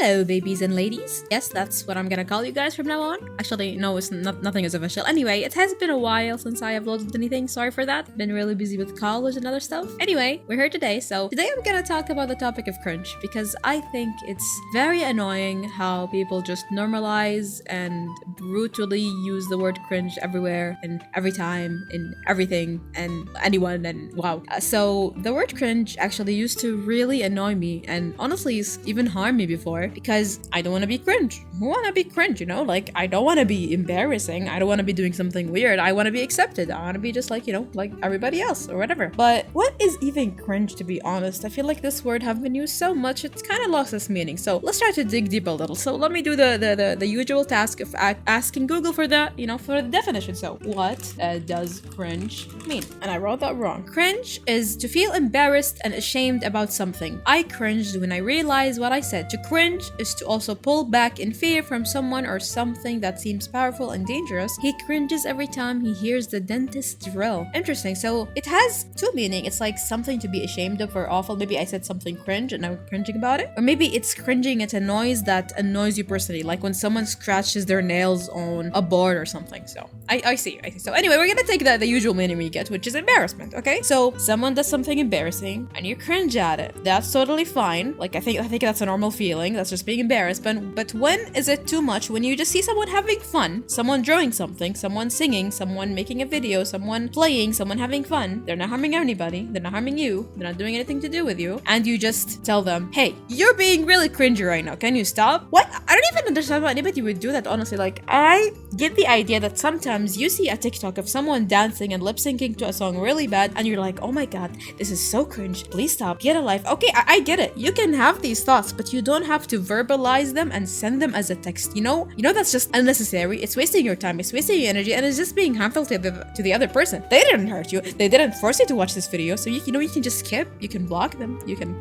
Hello, babies and ladies. Yes, that's what I'm gonna call you guys from now on. Actually, no, it's not. Nothing is official. Anyway, it has been a while since I uploaded anything. Sorry for that. Been really busy with college and other stuff. Anyway, we're here today. So today I'm gonna talk about the topic of cringe because I think it's very annoying how people just normalize and brutally use the word cringe everywhere and every time in everything and anyone and wow. So the word cringe actually used to really annoy me and honestly even harm me before because I don't want to be cringe. Who want to be cringe, you know? Like, I don't want to be embarrassing. I don't want to be doing something weird. I want to be accepted. I want to be just like, you know, like everybody else or whatever. But what is even cringe, to be honest? I feel like this word have been used so much, it's kind of lost its meaning. So let's try to dig deep a little. So let me do the usual task of asking Google for the, you know, for the definition. So what does cringe mean? And I wrote that wrong. Cringe is to feel embarrassed and ashamed about something. I cringed when I realized what I said. To cringe is to also pull back in fear from someone or something that seems powerful and dangerous. He cringes every time he hears the dentist drill. Interesting. So it has two meanings. It's like something to be ashamed of or awful. Maybe I said something cringe and I'm cringing about it. Or maybe it's cringing at a noise that annoys you personally, like when someone scratches their nails on a board or something. So I see. So anyway, we're gonna take the usual meaning we get, which is embarrassment. Okay, so someone does something embarrassing and you cringe at it. That's totally fine. Like I think that's a normal feeling. That's just being embarrassed. But when is it too much? When you just see someone having fun, someone drawing something, someone singing, someone making a video, someone playing, someone having fun. They're not harming anybody. They're not harming you. They're not doing anything to do with you. And you just tell them, hey, you're being really cringy right now. Can you stop? What? I don't even understand why anybody would do that, honestly. Like, I get the idea that sometimes you see a TikTok of someone dancing and lip syncing to a song really bad, and you're like, oh my god, this is so cringe. Please stop. Get a life. Okay, I get it. You can have these thoughts, but you don't have to verbalize them and send them as a text. You know that's just unnecessary. It's wasting your time. It's wasting your energy, and it's just being harmful to the other person. They didn't hurt you. They didn't force you to watch this video. So you can just skip. You can block them. You can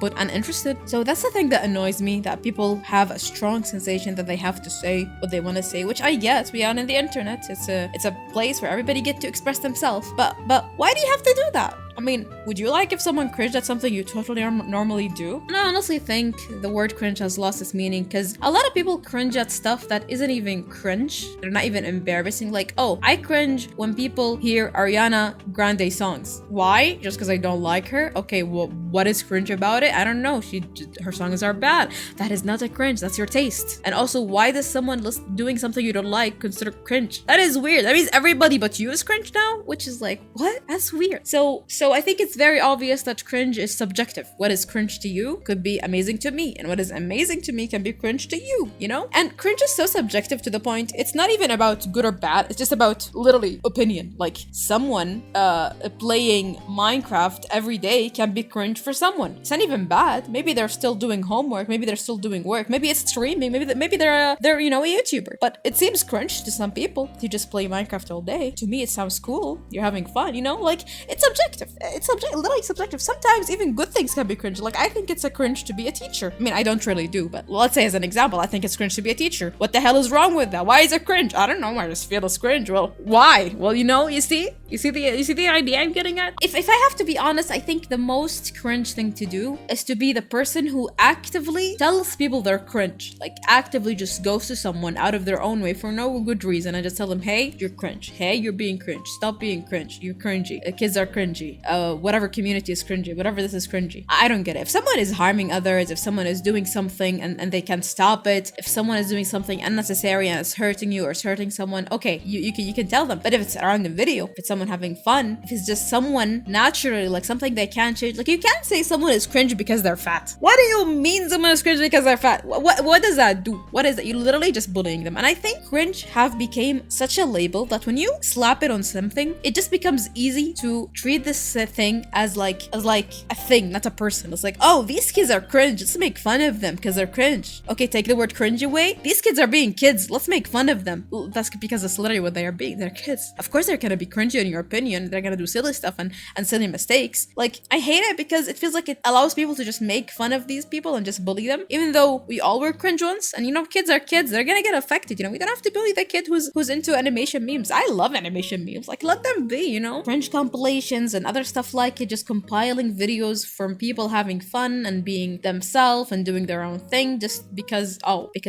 put uninterested. So that's the thing that annoys me, that people have a strong sensation that they have to say what they want to say, which I get. We are on the internet. It's a place where everybody get to express themselves. But why do you have to do that? I mean, would you like if someone cringed at something you totally normally do? And I honestly think the word cringe has lost its meaning because a lot of people cringe at stuff that isn't even cringe. They're not even embarrassing. Like, oh, I cringe when people hear Ariana Grande songs. Why? Just because I don't like her? Okay, well, what is cringe about it? I don't know. Her songs are bad. That is not a cringe. That's your taste. And also, why does someone doing something you don't like consider cringe? That is weird. That means everybody but you is cringe now? Which is like, what? That's weird. So I think it's very obvious that cringe is subjective. What is cringe to you could be amazing to me, and what is amazing to me can be cringe to you, you know? And cringe is so subjective to the point it's not even about good or bad, it's just about literally opinion. Like someone playing Minecraft every day can be cringe for someone. It's not even bad. Maybe they're still doing homework, maybe they're still doing work, maybe it's streaming, maybe they're you know, a YouTuber. But it seems cringe to some people to just play Minecraft all day. To me it sounds cool. You're having fun, you know? Like, it's subjective. It's literally subjective. Sometimes even good things can be cringe. Like, I think it's a cringe to be a teacher. I mean, I don't really do, but let's say as an example, I think it's cringe to be a teacher. What the hell is wrong with that? Why is it cringe? I don't know. I just feel it's cringe. Well, why? Well, you know, you see the idea I'm getting at? If I have to be honest, I think the most cringe thing to do is to be the person who actively tells people they're cringe. Like, actively just goes to someone out of their own way for no good reason and just tell them, hey, you're cringe. Hey, you're being cringe. Stop being cringe. You're cringy. Kids are cringy. Whatever community is cringy, whatever this is cringy. I don't get it. If someone is harming others, if someone is doing something and they can't stop it, if someone is doing something unnecessary and it's hurting you or it's hurting someone, okay, you can tell them. But if it's a random video, if it's someone having fun, if it's just someone naturally, like something they can't change, like you can't say someone is cringe because they're fat. What do you mean someone is cringe because they're fat? What does that do? What is that? You're literally just bullying them. And I think cringe have become such a label that when you slap it on something, it just becomes easy to treat this thing as like a thing, not a person. It's like, oh, these kids are cringe. Let's make fun of them because they're cringe. Okay, take the word cringe away. These kids are being kids. Let's make fun of them. Well, that's because that's literally what they are being. They're kids. Of course, they're gonna be cringy in your opinion. They're gonna do silly stuff and silly mistakes. Like, I hate it because sometimes it feels like it allows people to just make fun of these people and just bully them, even though we all were cringe once. And kids are kids; they're gonna get affected. We don't have to bully the kid who's into animation memes. I love animation memes. Like, let them be. Cringe compilations and other stuff like it, just compiling videos from people having fun and being themselves and doing their own thing, just because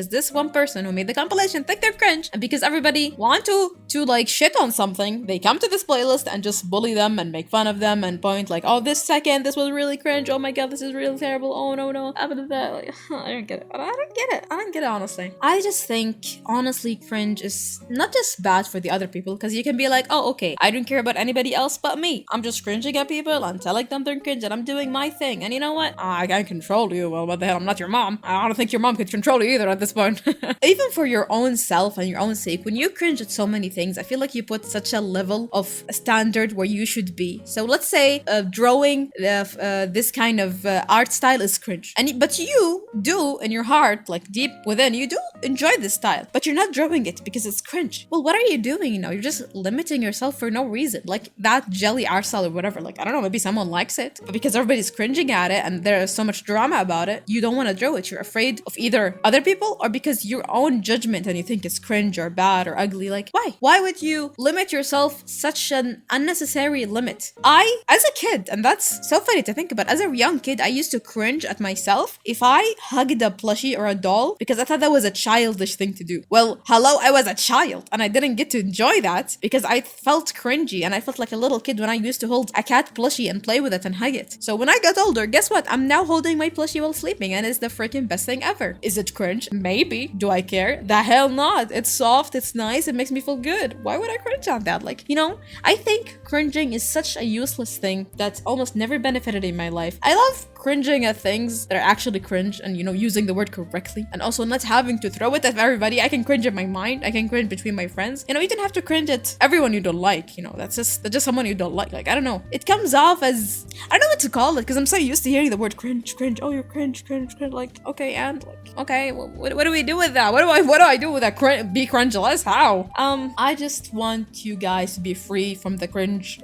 this one person who made the compilation think they're cringe, and because everybody want to like shit on something, they come to this playlist and just bully them and make fun of them and point like, oh, this was really cringe, oh my god, this is really terrible, oh no, like, I don't get it. I don't get it, honestly. I just think, honestly, cringe is not just bad for the other people, because you can be like, oh, okay, I don't care about anybody else but me. I'm just cringing at people and telling them they're cringe and I'm doing my thing. And you know what? I can't control you. Well, what the hell? I'm not your mom. I don't think your mom could control you either at this point. Even for your own self and your own sake, when you cringe at so many things, I feel like you put such a level of standard where you should be. So let's say drawing this kind of art style is cringe, but you do in your heart, like deep within, you do enjoy this style, but you're not drawing it because it's cringe. Well, what are you doing? You're just limiting yourself for no reason. Like that jelly art style or whatever, like I don't know, maybe someone likes it, but because everybody's cringing at it and there's so much drama about it, you don't want to draw it. You're afraid of either other people or because your own judgment and you think it's cringe or bad or ugly. Like, why would you limit yourself such an unnecessary limit? As a kid, and that's so funny to think about, as a young kid, I used to cringe at myself if I hugged a plushie or a doll because I thought that was a childish thing to do. Well, hello, I was a child and I didn't get to enjoy that because I felt cringy and I felt like a little kid when I used to hold a cat plushie and play with it and hug it. So when I got older, guess what? I'm now holding my plushie while sleeping and it's the freaking best thing ever. Is it cringe? Maybe. Do I care? The hell not. It's soft, it's nice, it makes me feel good. Why would I cringe on that? Like, I think cringing is such a useless thing that's almost never benefited in my life. I love cringing at things that are actually cringe and, using the word correctly and also not having to throw it at everybody. I can cringe at my mind. I can cringe between my friends. You don't have to cringe at everyone you don't like. That's just someone you don't like. Like, I don't know. It comes off as, I don't know what to call it because I'm so used to hearing the word cringe. Oh, you're cringe. Like, okay, and like, okay, what do we do with that? What do I do with that? Be cringeless? How? I just want you guys to be free from the cringe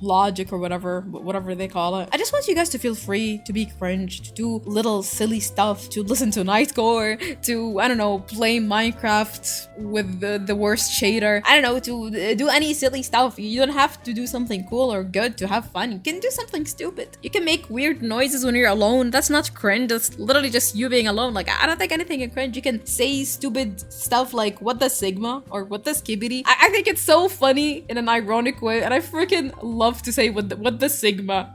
logic or whatever they call it. I just want you guys to feel free to be cringe, to do little silly stuff, to listen to Nightcore, to, I don't know, play Minecraft with the worst shader. I don't know, to do any silly stuff. You don't have to do something cool or good to have fun. You can do something stupid. You can make weird noises when you're alone. That's not cringe. That's literally just you being alone. Like, I don't think anything is cringe. You can say stupid stuff like, what the Sigma? Or what the Skibbity? I think it's so funny in an ironic way, and I freaking love to say what the Sigma.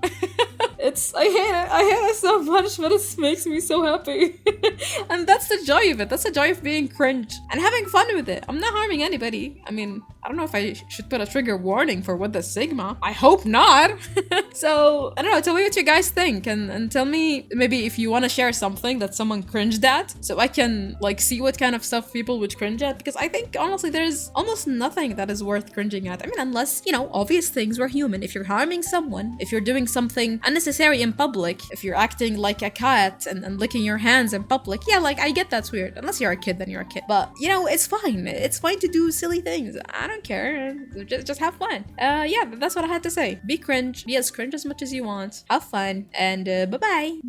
I hate it so much, but it makes me so happy. And that's the joy of it. That's the joy of being cringe and having fun with it. I'm not harming anybody. I mean, I don't know if I should put a trigger warning for what the Sigma. I hope not. So, I don't know. Tell me what you guys think and tell me maybe if you want to share something that someone cringed at so I can like see what kind of stuff people would cringe at, because I think honestly there's almost nothing that is worth cringing at. I mean, unless, obvious things, we're human. If you're harming someone, if you're doing something unnecessary in public, if you're acting like a cat and licking your hands in public, yeah, like I get that's weird. Unless you're a kid, then you're a kid. But, it's fine. It's fine to do silly things. I don't care. Just have fun. Yeah, that's what I had to say. Be cringe. Be as cringe as much as you want. Have fun. And bye-bye.